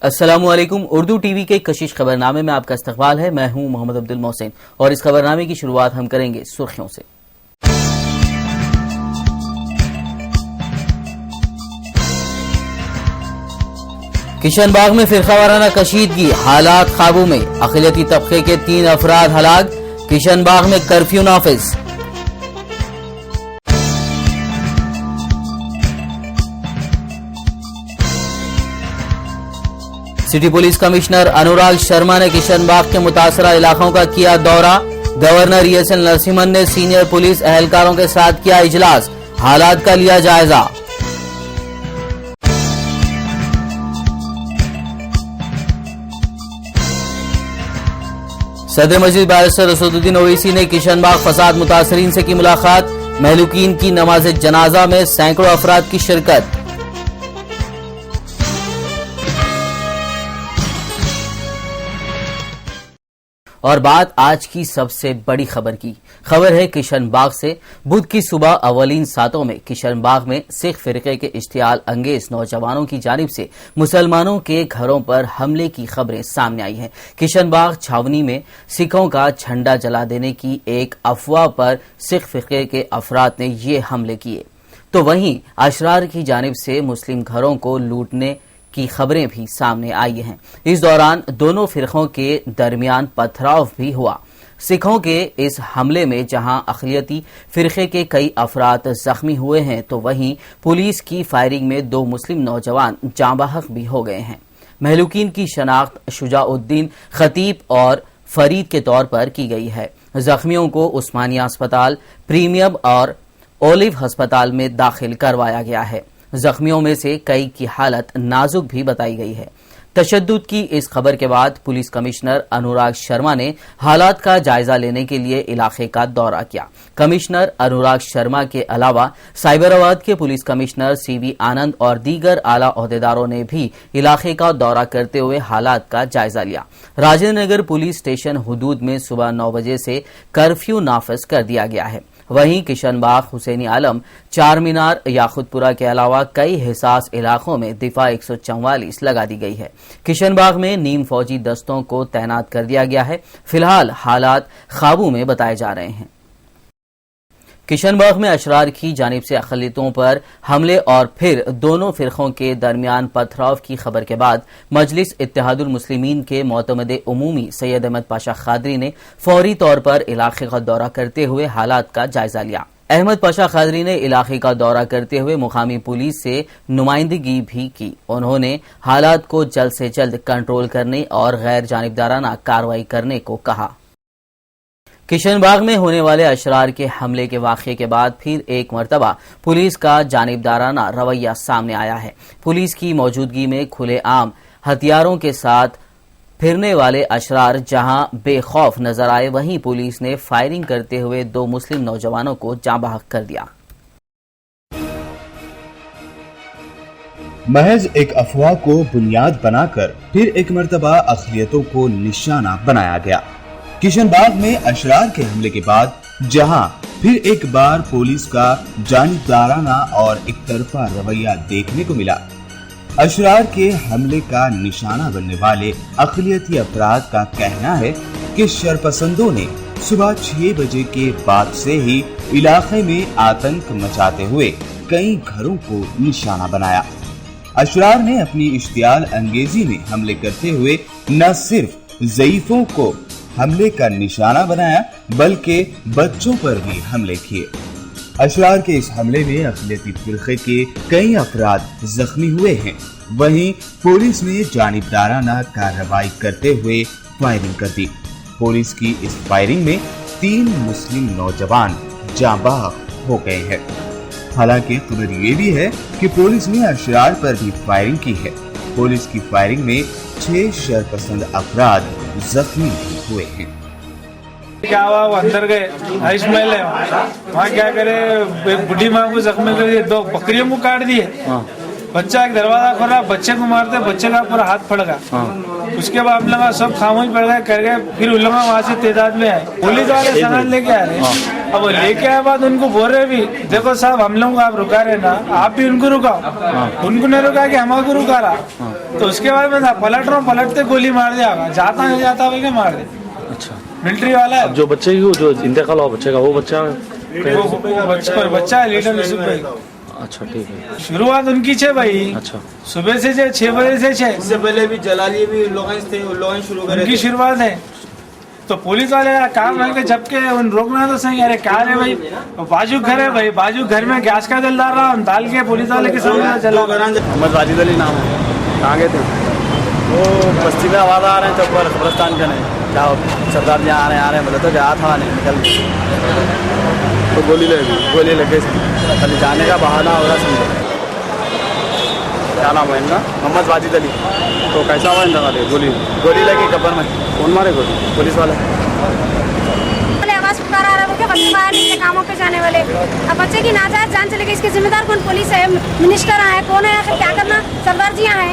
अस्सलामुअलैकुम। उर्दू टीवी के कशिश खबरनामे में आपका इस्तकबाल है। मैं हूं मोहम्मद अब्दुल मोहसिन और इस खबरनामे की शुरुआत हम करेंगे सुर्खियों से। किशनबाग में फिरकावाराना कशीदगी, हालात काबू में, अक़लियती तबके के 3 अफराद हलाक। किशनबाग में कर्फ्यू नाफिज। City police commissioner Anurag Sharma ने किशनबाग के मुतासरा इलाकों का किया दौरा। गवर्नर ESL नरसिम्हन ने सीनियर पुलिस एहलकारों के साथ किया इजलास, हालात का लिया जायजा। सदर मस्जिद बैरिस्टर असदुद्दीन ओवैसी ने किशनबाग फसाद मुतासरीन से की मुलाकात। महलूकीन की नमाज जनाजा में सैकड़ों अफराद की शिरकत। और बात आज की सबसे बड़ी खबर की। खबर है किशनबाग से। बुध की सुबह अवलीन सातों में किशनबाग में सिख फिरके के इश्तियाल अंगेज नौजवानों की जानिब से मुसलमानों के घरों पर हमले की खबरें सामने आई हैं। किशनबाग छावनी में सिखों का झंडा जला देने की एक अफवाह पर सिख फिरके के अफराद ने ये हमले किए, तो वहीं अशरार की जानिब से मुस्लिम घरों को लूटने की खबरें भी सामने आई हैं। इस दौरान दोनों फिरकों के दरमियान पथराव भी हुआ। सिखों के इस हमले में जहां अक़लियती फिरके के कई अफराद जख्मी हुए हैं, तो वहीं पुलिस की फायरिंग में 2 मुस्लिम नौजवान जांबाहक भी हो गए हैं। महलूकीन की शनाख्त शुजाउद्दीन खतीब और फरीद के तौर पर की गई है। जख्मियों को उस्मानिया अस्पताल, प्रीमियम और ओलिव अस्पताल में दाखिल करवाया गया है। जख्मियों में से कई की हालत नाजुक भी बताई गई है। तशद्दुद की इस खबर के बाद पुलिस कमिश्नर अनुराग शर्मा ने हालात का जायजा लेने के लिए इलाके का दौरा किया। कमिश्नर अनुराग शर्मा के अलावा साइबराबाद के पुलिस कमिश्नर CV आनंद और दीगर आला ओहदेदारों ने भी इलाके का दौरा करते हुए हालात का जायजा लिया। राजेंद्र नगर पुलिस स्टेशन हुदूद में सुबह 9 बजे से कर्फ्यू नाफिज कर दिया गया है। वहीं किशनबाग, हुसैनी आलम, चार मीनार, याकुतपुरा के अलावा कई हिसास इलाकों में दिफा 144 लगा दी गई है। किशनबाग में नीम फौजी दस्तों को तैनात कर दिया गया है। फिलहाल हालात काबू में बताए जा रहे हैं। किशनबाग में अशरार की जानिब से अक़लियतों पर हमले और फिर दोनों फिरकों के दरमियान पथराव की खबर के बाद मजलिस इत्तेहादुल मुस्लिमीन के मोतमद उमूमी सैयद अहमद पाशा खादरी ने फौरी तौर पर इलाके का दौरा करते हुए हालात का जायजा लिया। अहमद पाशा खादरी ने इलाके का दौरा करते हुए मुकामी पुलिस से नुमाइंदगी भी की। उन्होंने हालात को जल्द से जल्द कंट्रोल करने और गैर जानिबदाराना कार्रवाई करने को कहा। किशनबाग में होने वाले अशरार के हमले के वाक़े के बाद फिर एक मरतबा पुलिस का जानिबदाराना रवैया सामने आया है। पुलिस की मौजूदगी में खुलेआम हथियारों के साथ फिरने वाले अशरार जहां बेखौफ नजर आए, वहीं पुलिस ने फायरिंग करते हुए 2 मुस्लिम नौजवानों को जांबाहक कर दिया। महज एक अफवाह को बुनियाद बनाकर फिर एक मरतबा अक़लियतों को निशाना बनाया गया। किशनबाग में अशरार के हमले के बाद जहां फिर एक बार पुलिस का जानिबदाराना और एक तरफा रवैया देखने को मिला, अशरार के हमले का निशाना बनने वाले अक़लियती अफराद का कहना है कि शरपसंदों ने सुबह 6 बजे के बाद से ही इलाके में आतंक मचाते हुए कई घरों को निशाना बनाया। अशरार ने अपनी इश्तियाल अंगेजी में हमले करते हुए न सिर्फ ज़ईफों को हमले का निशाना बनाया, बल्कि बच्चों पर भी हमले किए। अशरार के इस हमले में अक़लियती फिरके के कई अफराद जख्मी हुए हैं। वहीं पुलिस ने जानिबदाराना कार्रवाई करते हुए फायरिंग कर दी। पुलिस की इस फायरिंग में 3 मुस्लिम नौजवान जांबाहक हो गए हैं। हालांकि खबर ये भी है कि पुलिस ने अशरार पर भी फायरिंग की है। पुलिस की फायरिंग में 6 शरपसंद अफराद जख्मी हुए हैं। क्या हुआ, वो अंदर गए, आइस महल है वहाँ, क्या करे, बुढ़ी माँ को जख्मी कर दिए, 2 बकरियों को काट दिए। बच्चा एक दरवाजा खोला, बच्चे को मारते, बच्चे का पूरा हाथ फट गया। उसके बाद लगा सब खामोश पड़ गए, कर गए। फिर उलमा वहाँ से तादाद में आए, पुलिस वाले सनद लेके आ रहे हैं। अब वो लेके आए बाद उनको बोल रहे भी देखो साहब हम लोग आप रुका रहे ना, आप भी उनको रुकाओ। उनको नहीं रुका कि हमको रुका रहा। तो उसके बाद में पलट रहा हूँ, पलटते गोली मार दिया, जाता नहीं जाता वही क्या मार दे। अच्छा, मिलिट्री वाला है। जो बच्चे की जो इंतकाल हुआ बच्चे का, वो बच्चा बच्चा है लीडर यूसुफ भाई। अच्छा ठीक है। शुरुआत उनकी छे भाई। अच्छा, सुबह से 6 बजे से 6 इससे पहले भी जलाली भी लोग शुरू करे उनकी शुरुआत है। तो पुलिस वाले का काम है कि जब के उन रोकना तो सही। अरे क्या है भाई, बाजू घर है भाई, बाजू घर में गैस का जल डाल रहा डाल के पुलिस वाले के सामने जला। मोहम्मद वाजिद अली नाम है। कहाँ गए थे? वो बस्ती में आवाज़ आ रहे हैं, चौक पर कब्रस्तान का नहीं क्या सरदार जी आ रहे हैं बोले तो गया था नहीं निकल तो गोली लगे खाली जाने का बहाना हो रहा समझो। क्या नाम है इनका? मोहम्मद वाजिद अली। तो कैसा हुआ इनका? गोली लगी कब्र में। कौन मारे गोली? पुलिस वाले। आवाज पुकार आ रहा है, बच्चे बाहर निकले कामों पे जाने वाले। अब बच्चे की नाजायज जान चलेगी, इसके जिम्मेदार कौन? पुलिस है, मिनिस्टर आए, कौन है? आखिर क्या करना? सरदार जी आए,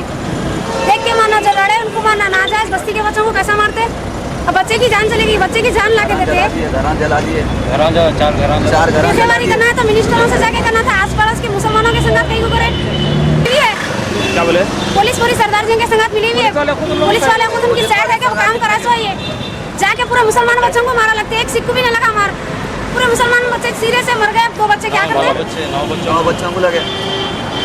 देख के मारना, जो लड़े उनको मारना। नाजायज बस्ती के बच्चों को कैसा मारते? अब बच्चे की जान चलेगी, बच्चे की जान ला के देते। जला दिए चार घर करना है तो मिनिस्टरों से जाके करना था। आस पड़ोस के मुसलमानों के संग कहीं को करे। क्या बोले? पुलिस पूरी सरदार जी के संग मिली हुई है। पुलिस वाले खुद उनकी साइड है कि वो काम करा सो ये जाके पूरे मुसलमान बच्चों को मारा लगते। एक सिक्कू भी नहीं लगा मार, पूरे मुसलमान बच्चे सिरे से मर गए। 2 बच्चे क्या करते? 9 बच्चों को लगे।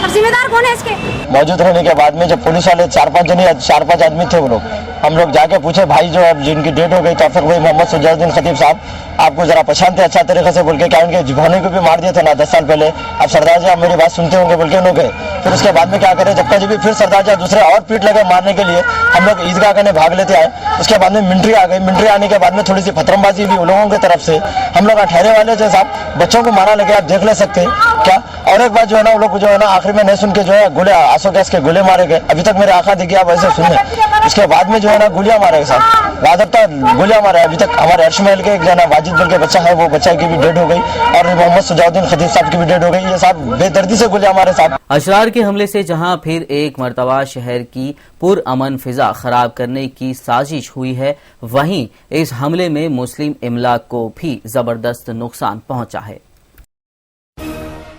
अब जिम्मेदार कौन है इसके? मौजूद रहने के बाद में जब पुलिस वाले 4-5 आदमी थे, वो लोग हम लोग जाके पूछे भाई जो अब जिनकी डेट हो गई तौफीक भाई मोहम्मद सुजाउद्दीन खतीब साहब, आपको जरा पहचानते अच्छा तरीके से बोल के, क्या उनके जिभोने को भी मार दिए थे ना 10 साल पहले। अब सरदार जी आप मेरी बात सुनते होंगे बोल के उन्होंने फिर उसके बाद में क्या करें, जब कभी भी फिर सरदार जी दूसरे और पीठ लगे मारने के लिए। हम लोग ईदगाह करने भाग लेते आए। उसके बाद में मिलिट्री आ गई। मिलिट्री आने के बाद में थोड़ी सी फतरमबाजी भी उन लोगों की तरफ से। हम लोग ठहरे वाले जो साहब बच्चों को मारा लगे, आप देख ले सकते क्या। और एक बात जो है ना, वो लोग जो है ना आखिर में नहीं सुन के जो है गोले आंसू गैस के गोले मारे गए। अभी तक मेरे आंखा देखिए आप ऐसे सुने। उसके बाद में जो है ना गोलियां मारे साहब, वाजबता गोलियां मारे। अभी तक हमारे अर्शमहल के एक जना वाजिद बल के बच्चा है, वो बच्चा की भी डेड हो गई और मोहम्मद सुजाउद्दीन खतीब साहब की भी डेड हो गई। ये साहब बेदर्दी से गोलियां मारे साहब। अशरार के हमले से जहां फिर एक मर्तबा शहर की पुरअमन फिजा खराब करने की साजिश हुई है, वहीं इस हमले में मुस्लिम इमलाक को भी जबरदस्त नुकसान पहुंचा है।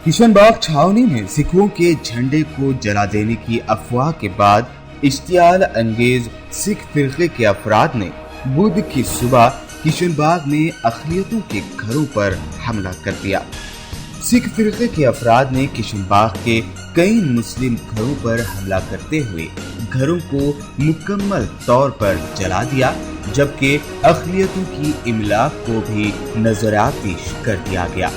किशनबाग छावनी में सिखों के झंडे को जला देने की अफवाह के बाद इश्तियाल अंगेज सिख फिरके के अफराद ने बुध की सुबह किशनबाग में अक़लियतों के घरों पर हमला कर दिया। सिख फिरके के अफराद ने किशनबाग के कई मुस्लिम घरों पर हमला करते हुए घरों को मुकम्मल तौर पर जला दिया, जबकि अक़लियतों की इमलाक को भी नजरातीश कर दिया गया।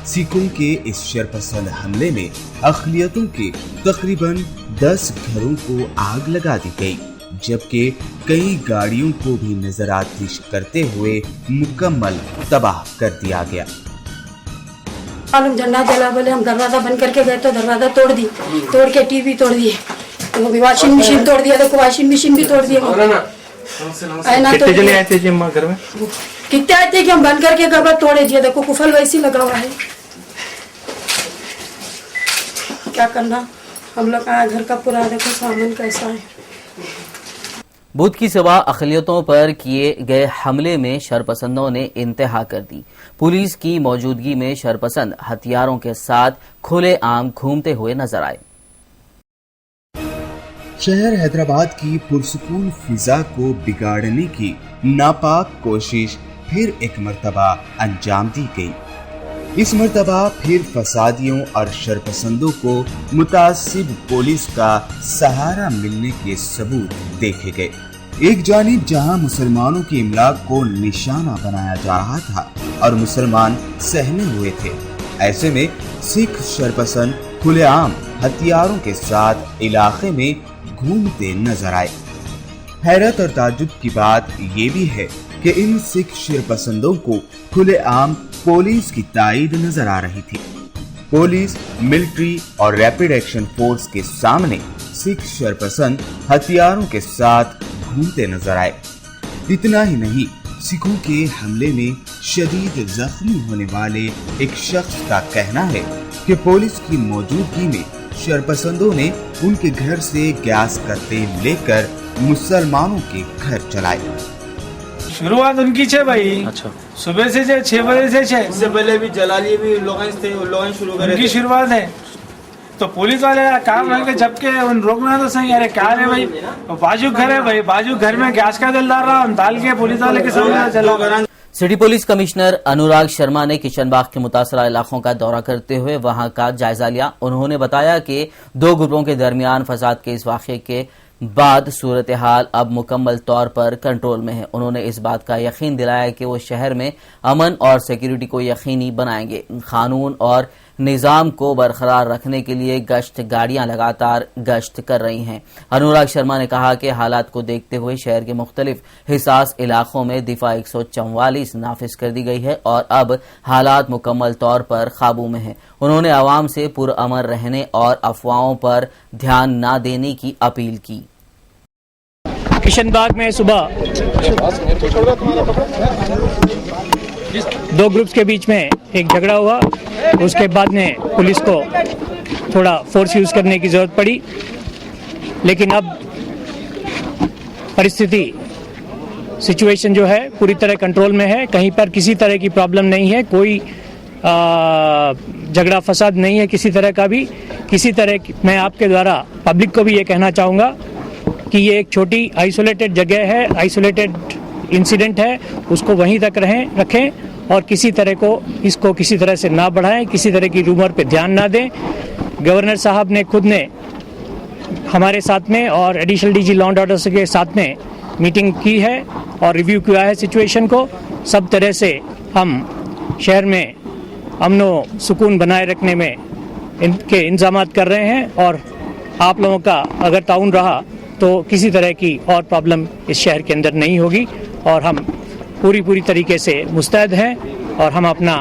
सिखों के इस शरपसंद हमले में अक़लियतों के तकरीबन 10 घरों को आग लगा दी गई, जबकि कई गाड़ियों को भी नजरातीश करते हुए मुकम्मल तबाह कर दिया गया। हम झंडा जला बोले, हम दरवाजा बंद करके गए तो दरवाजा तोड़ दी, तोड़ के टीवी तोड़ दिए, वॉशिंग मशीन तोड़ दिया। देखो वॉशिंग मशीन भी तोड़ दिए। कितने जने आए थे जिम्मा घर में? कितने आए थे कि हम बंद करके कबर तोड़े दिए। देखो कुफल वैसी लगा हुआ है, क्या करना। हम लोग आए घर का पूरा देखो सामान कैसा है। बुध की सुबह अक़लियतों पर किए गए हमले में शरपसंदों ने इंतहा कर दी। पुलिस की मौजूदगी में शरपसंद हथियारों के साथ खुलेआम घूमते हुए नजर आए। शहर हैदराबाद की पुरसुकून फिजा को बिगाड़ने की नापाक कोशिश फिर एक मर्तबा अंजाम दी गई। इस मर्तबा फिर फसादियों और शरपसंदों को मुतासिब पुलिस का सहारा मिलने के सबूत देखे गए। एक जानिब जहां मुसलमानों की इमलाक को निशाना बनाया जा रहा था और मुसलमान सहमे हुए थे, ऐसे में सिख शरपसंद खुलेआम हथियारों के साथ इलाके में घूमते नजर आए। हैरत और ताज्जुब की बात ये भी है कि इन सिख शरपसंदों को खुलेआम पुलिस की ताईद नजर आ रही थी। पुलिस, मिलिट्री और रैपिड एक्शन फोर्स के सामने सिख शरपसंद हथियारों के साथ घूमते नजर आए। इतना ही नहीं, सिखों के हमले में शदीद जख्मी होने वाले एक शख्स का कहना है कि पुलिस की मौजूदगी में शरपसंदों ने उनके घर से गैस का तेल लेकर मुसलमानों के घर चलाए। शुरुआत उनकी छे भाई। अच्छा, सुबह से 6 बजे से 6 इससे पहले भी जलाली भी लोग थे, लोग शुरू करे उनकी शुरुआत है। तो पुलिस वाले का काम है कि जबकि उन रोकना तो सही। अरे क्या है भाई, बाजू घर है भाई, बाजू घर में गैस का दिल डाल रहा, हम डाल के पुलिस वाले के सामने जला। City police commissioner Anurag Sharma ने किशनबाग के मुतासरा इलाकों का दौरा करते हुए वहां का जायजा लिया। उन्होंने बताया कि 2 ग्रुपों के दरमियान फसाद के इस वाक़े के बाद सूरत हाल अब मुकम्मल तौर पर कंट्रोल में है। उन्होंने इस बात का यकीन दिलाया कि वो शहर में अमन और सिक्योरिटी को यकीनी बनाएंगे। कानून और निज़ाम को बरकरार रखने के लिए गश्त गाड़ियां लगातार गश्त कर रही हैं। अनुराग शर्मा ने कहा कि हालात को देखते हुए शहर के मुख्तलिफ हिसास इलाकों में दिफा 144 नाफिज कर दी गई है और अब हालात मुकम्मल तौर पर काबू में हैं। उन्होंने आवाम से पुरअमन रहने और अफवाहों पर ध्यान न देने की अपील की। किशनबाग में सुबह 2 ग्रुप्स के बीच में एक झगड़ा हुआ। उसके बाद में पुलिस को थोड़ा फोर्स यूज करने की जरूरत पड़ी, लेकिन अब परिस्थिति सिचुएशन जो है पूरी तरह कंट्रोल में है। कहीं पर किसी तरह की प्रॉब्लम नहीं है, कोई झगड़ा फसाद नहीं है किसी तरह का भी। किसी तरह मैं आपके द्वारा पब्लिक को भी ये कहना चाहूँगा कि ये एक छोटी आइसोलेटेड जगह है, आइसोलेटेड इंसिडेंट है, उसको वहीं तक रखें और किसी तरह को इसको किसी तरह से ना बढ़ाएं, किसी तरह की रूमर पे ध्यान ना दें। गवर्नर साहब ने खुद ने हमारे साथ में और additional DG law and order के साथ में मीटिंग की है और रिव्यू किया है सिचुएशन को। सब तरह से हम शहर में अमनो सुकून बनाए रखने में इनके इंतजामात कर रहे हैं और आप लोगों का अगर ताउन रहा तो किसी तरह की और प्रॉब्लम इस शहर के अंदर नहीं होगी और हम पूरी तरीके से मुस्तैद हैं और हम अपना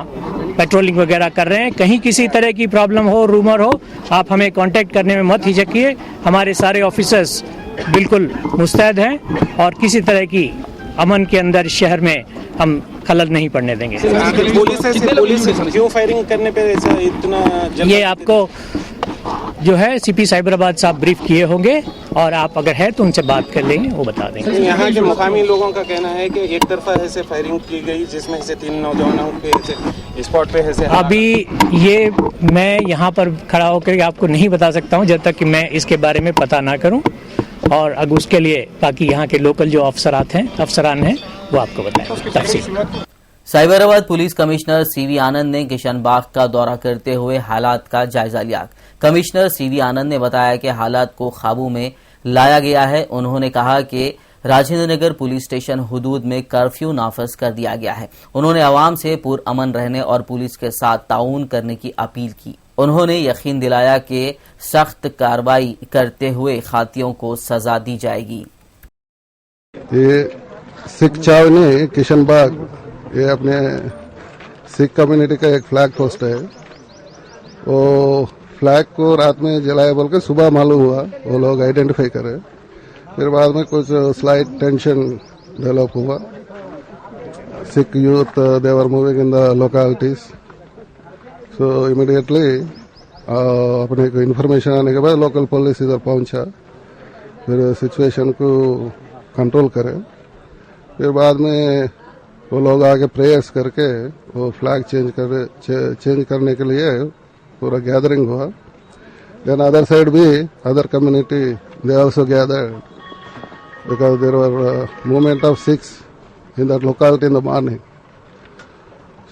पेट्रोलिंग वगैरह कर रहे हैं। कहीं किसी तरह की प्रॉब्लम हो, रूमर हो, आप हमें कांटेक्ट करने में मत हिचकिए। हमारे सारे ऑफिसर्स बिल्कुल मुस्तैद हैं और किसी तरह की अमन के अंदर शहर में हम खलल नहीं पड़ने देंगे। पुलिस क्यों फायरिंग करने पे इतना ये आपको जो है सीपी साइबराबाद साहब ब्रीफ किए होंगे और आप अगर है तो उनसे बात कर लेंगे, वो बता देंगे। यहाँ के मुकामी लोगों का कहना है कि एक तरफा ऐसे फायरिंग की गई जिसमें से 3 नौजवानों पे स्पॉट पे ऐसे। अभी ये मैं यहाँ पर खड़ा होकर आपको नहीं बता सकता हूँ जब तक कि मैं इसके बारे में पता ना करूँ और अब उसके लिए बाकी यहाँ के लोकल जो अफसरान हैं वो आपको बताएंगे तफसील। साइबराबाद पुलिस कमिश्नर सीवी आनंद ने किशनबाग का दौरा करते हुए हालात का जायजा लिया। कमिश्नर सीवी आनंद ने बताया कि हालात को काबू में लाया गया है। उन्होंने कहा कि राजेंद्र नगर पुलिस स्टेशन हुदूद में कर्फ्यू नाफज कर दिया गया है। उन्होंने आवाम से पुरअमन रहने और पुलिस के साथ ताउन करने की अपील की। उन्होंने यकीन दिलाया कि सख्त कार्रवाई करते हुए खातियों को सजा दी जाएगी। ये सिख छावनी किशनबाग, ये अपने सिख कम्युनिटी का एक फ्लैग पोस्ट है। वो फ्लैग को रात में जलाया बोल के सुबह मालूम हुआ, वो लोग आइडेंटिफाई करे। फिर बाद में कुछ स्लाइट टेंशन डेवलप हुआ। Sikh youth they were moving in the localities, so immediately अपने को इन्फॉर्मेशन आने के बाद लोकल पुलिस इधर पहुंचा, फिर सिचुएशन को कंट्रोल करे। फिर बाद में वो लोग आके प्रेयर्स करके वो फ्लैग चेंज करने के लिए पूरा गैदरिंग हुआ। देन अदर साइड भी other community they also gathered because there were movement of Sikhs in that locality in the morning,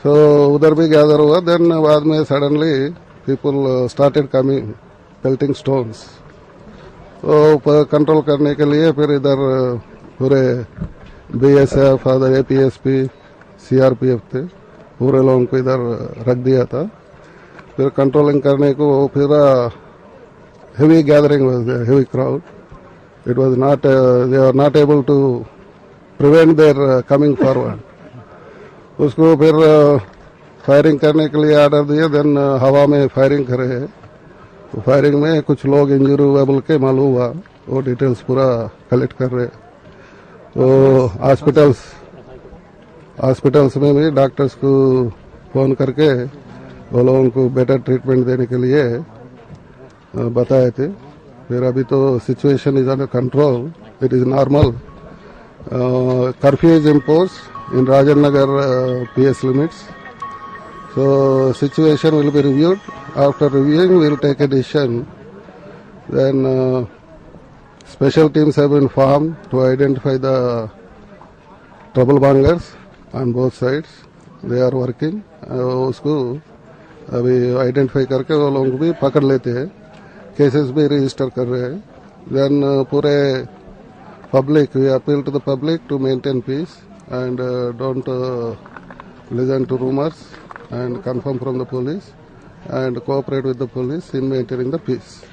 so उधर भी गैदर हुआ। देन बाद में suddenly people started coming pelting stones, तो कंट्रोल करने के लिए फिर इधर पूरे BSF, अदर APSP, CRPF थे, पूरे लोगों को इधर रख दिया था। फिर कंट्रोलिंग करने को फिर heavy gathering was there, heavy crowd. It was not, they were not able to prevent their coming forward. उसको फिर फायरिंग करने के लिए ऑर्डर दिए। देन हवा में फायरिंग करे है, तो फायरिंग में कुछ लोग इंजरी हुआ बोल के मालूम हुआ, वो डिटेल्स पूरा कलेक्ट कर रहे। तो हॉस्पिटल्स में भी डॉक्टर्स को फोन करके वो लोगों को बेटर ट्रीटमेंट देने के लिए बताए थे। फिर अभी तो situation is under control, it is normal. Curfew is impose in Rajannagar PS limits. So situation will be reviewed. After reviewing, we will take a decision. Then special teams have been formed to identify the troublebangers on both sides. They are working. उसको अभी identify करके वो लोगों को भी पकड़ लेते हैं, केसेस भी रजिस्टर कर रहे हैं. देन पूरे public, we appeal to the public to maintain peace and don't listen to rumours and confirm from the police and cooperate with the police in maintaining the peace.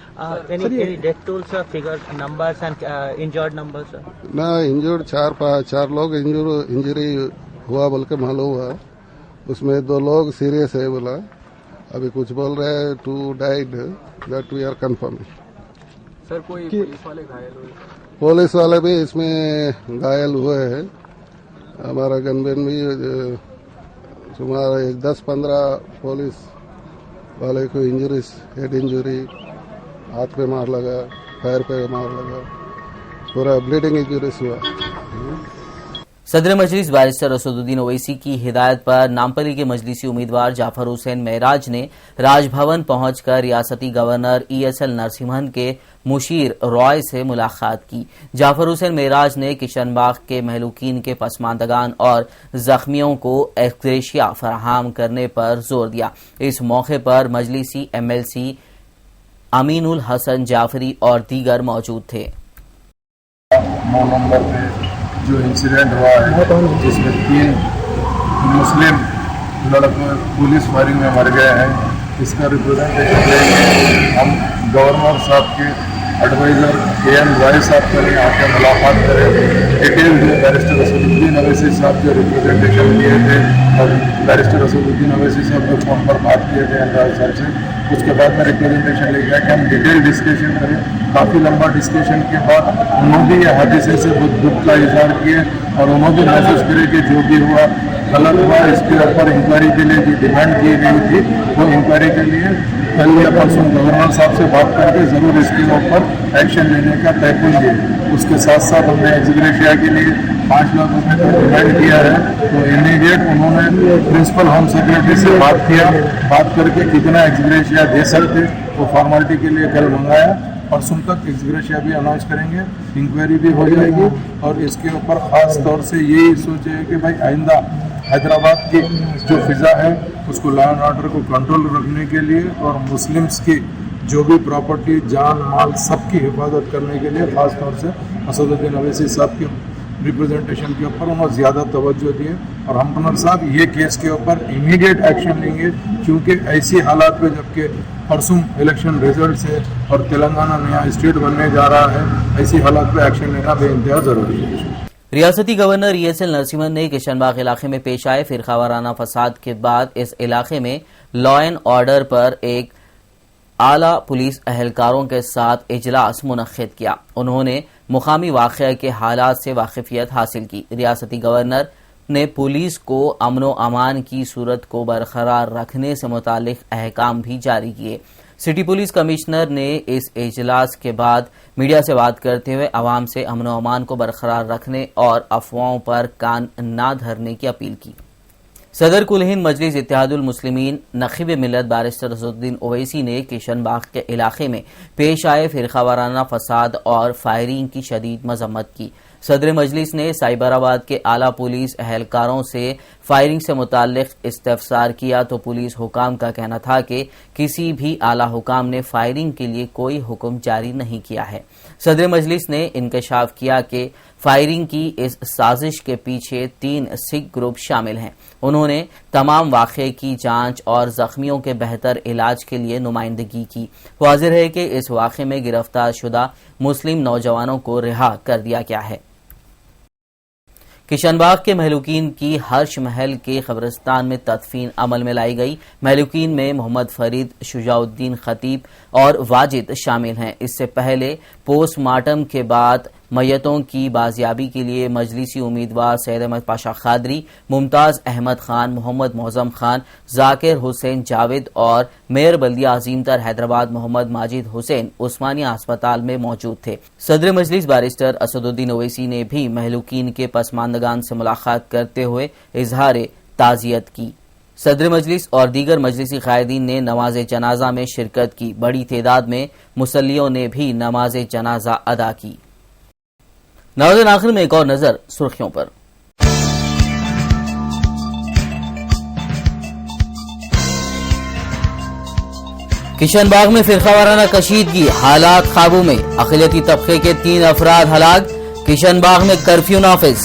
Any death tolls, figures, numbers and injured numbers? ना, injured चार लोग injury हुआ बोल के मालूम हुआ. उसमें 2 लोग सीरियस है बोला. अभी कुछ बोल रहे हैं 2 died, that we are confirming. Sir कोई पुलिस वाले घायल हुए? पुलिस वाले भी इसमें घायल हुए हैं. हमारा गनमैन भी सुमार 10-15 पुलिस वाले को इंजरीज, हेड इंजरी, हाथ पे मार लगा, पैर पे मार लगा, पूरा ब्लीडिंग इंजरीज हुआ. सदर मजलिस बैरिस्टर असदुद्दीन ओवैसी की हिदायत पर नामपल्ली के मजलिसी उम्मीदवार जाफर हुसैन मेराज ने राजभवन पहुंचकर रियासती गवर्नर ESL नरसिम्हन के मुशीर रॉय से मुलाकात की. जाफर हुसैन मेराज ने किशनबाग के महलूकीन के पसमानदगान और जख्मियों को एक्सग्रेशिया फराहम करने पर जोर दिया. इस मौके पर मजलिसी MLC अमीनुल हसन जाफरी और दीगर मौजूद थे. 9 नंबर पे जो इंसिडेंट हुआ है जिसमें 3 मुस्लिम लड़के पुलिस फायरिंग में मर गए हैं, इसका रिप्रेजेंटेशन लेंगे. हम गवर्नर साहब के एडवाइज़र AM रॉय साहब के लिए आकर मुलाकात करें, डिटेल जो बैरिस्टर असदुद्दीन ओवैसी साहब जो रिप्रेजेंटेशन किए थे और बैरिस्टर असदुद्दीन ओवैसी साहब जो फ़ोन पर बात किए थे रॉय साहब से, उसके बाद में रिप्रेजेंटेशन लेके आए कि हम डिटेल डिस्कशन करें. काफ़ी लंबा डिस्कशन के बाद उन्होंने ये हादसे से बहुत दुख का इजहार किए और उन्होंने महसूस करे कि जो भी हुआ गलत हुआ. इसके ऊपर इंक्वायरी के लिए जो डिमांड की गई थी वो इंक्वायरी के लिए कल या परसों गवर्नर साहब से बात करके ज़रूर इसके ऊपर एक्शन लेने का तय किए. उसके साथ साथ हमने एक्सग्रेशिया के लिए 5 लाख रुपये का डिमांड किया है. तो इमीडिएट उन्होंने प्रिंसिपल होम सेक्रेटरी से बात किया, बात करके कितना एक्सग्रेशिया दे सकते वो फॉर्मेलिटी के लिए कल मंगाया. परसों तक एक्सग्रेशिया भी अनाउंस करेंगे, इंक्वायरी भी हो जाएगी. और इसके ऊपर ख़ास तौर से यही सोचे कि भाई आइंदा हैदराबाद की जो फिज़ा है उसको लॉ एंड ऑर्डर को कंट्रोल रखने के लिए और मुस्लिम्स की जो भी प्रॉपर्टी, जान माल सबकी हिफाजत करने के लिए ख़ास तौर से असदुद्दीन ओवैसी साहब के रिप्रेजेंटेशन के ऊपर उन्होंने ज़्यादा तवज्जो दिए. और हम गवर्नर साहब ये केस के ऊपर इमीडिएट एक्शन लेंगे, क्योंकि ऐसी हालात में जबकि परसों इलेक्शन रिजल्ट है और तेलंगाना नया स्टेट बनने जा रहा है, ऐसी हालात में एक्शन लेना बेइंतहा ज़रूरी है. रियासती गवर्नर ESL नरसिम्हन ने किशनबाग इलाके में पेश आए फिरकावाराना फसाद के बाद इस इलाके में लॉ एंड ऑर्डर पर एक आला पुलिस अहलकारों के साथ इजलास मुनक्किद किया. उन्होंने मुकामी वाक़या के हालात से वाकिफियत हासिल की. रियासती गवर्नर ने पुलिस को अमन व अमान की सूरत को बरकरार रखने से मुतालिक अहकाम भी जारी किए. सिटी पुलिस कमिश्नर ने इस इजलास के बाद मीडिया से बात करते हुए अवाम से अमन व अमान को बरकरार रखने और अफवाहों पर कान न धरने की अपील की. सदर कुल हिंद मजलिस इत्तेहादुल मुस्लिमीन नखीब मिल्लत बैरिस्टर असदुद्दीन ओवैसी ने किशनबाग के इलाके में पेश आए फिरकावाराना फसाद और फायरिंग की शदीद मजम्मत की. सदर मजलिस ने साइबराबाद के आला पुलिस अहलकारों से फायरिंग से मुताल्लिक इस्तफसार किया तो पुलिस हुकाम का कहना था कि किसी भी आला हुकाम ने फायरिंग के लिए कोई हुक्म जारी नहीं किया है. सदर मजलिस ने इंकशाफ किया कि फायरिंग की इस साजिश के पीछे 3 सिख ग्रुप शामिल हैं. उन्होंने तमाम वाक़े की जांच और जख्मियों के बेहतर इलाज के लिए नुमाइंदगी की. वाज़िह है कि इस वाक़े में गिरफ्तार शुदा मुस्लिम नौजवानों को रिहा कर दिया गया है. किशनबाग के महलूकीन की हर्ष महल के कब्रिस्तान में तदफीन अमल में लाई गई. महलूकीन में मोहम्मद फरीद, शुजाउद्दीन खतीब और वाजिद शामिल हैं. इससे पहले पोस्टमार्टम के बाद मैयतों की बाजियाबी के लिए मजलिसी उम्मीदवार सैयद अहमद पाशा खादरी, मुमताज अहमद खान, मोहम्मद मौजम खान, जाकिर हुसैन जावेद और मेयर बल्दिया अजीमतर हैदराबाद मोहम्मद माजिद हुसैन उस्मानिया अस्पताल में मौजूद थे। सदर मजलिस बैरिस्टर असदुद्दीन ओवैसी ने भी महलूकीन के पसमानदगान से मुलाकात करते हुए इजहार ताजियत की। सदर मजलिस और दीगर मजलिसी कायदीन ने नमाज जनाजा में शिरकत की। बड़ी तादाद में मुसल्लियों ने भी नमाज जनाजा अदा की। नाज़रीन, आखिर में एक और नजर सुर्खियों पर। किशनबाग में फिरकावाराना कशीदगी, हालात काबू में, अक़लियती तबके के 3 अफराद हलाक। किशनबाग में कर्फ्यू नाफिज।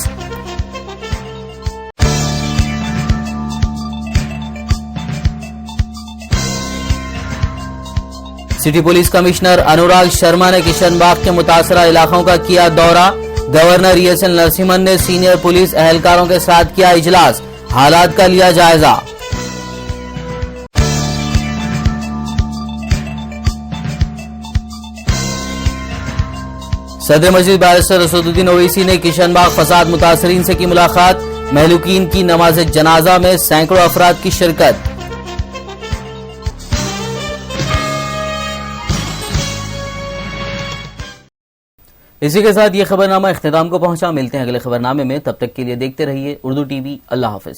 City police commissioner Anurag Sharma ने किशनबाग के मुतासरा इलाकों का किया दौरा। गवर्नर ESL नरसिम्हन ने सीनियर पुलिस एहलकारों के साथ किया इजलास, हालात का लिया जायजा। सदर मस्जिद बैरिस्टर असदुद्दीन ओवैसी ने किशनबाग फसाद मुतासरीन से की मुलाकात। महलूकीन की नमाज जनाजा में सैकड़ों अफराद की शिरकत। इसी के साथ ये खबरनामा इख्तिताम को पहुंचा। मिलते हैं अगले खबरनामे में, तब तक के लिए देखते रहिए उर्दू TV। अल्लाह हाफिज।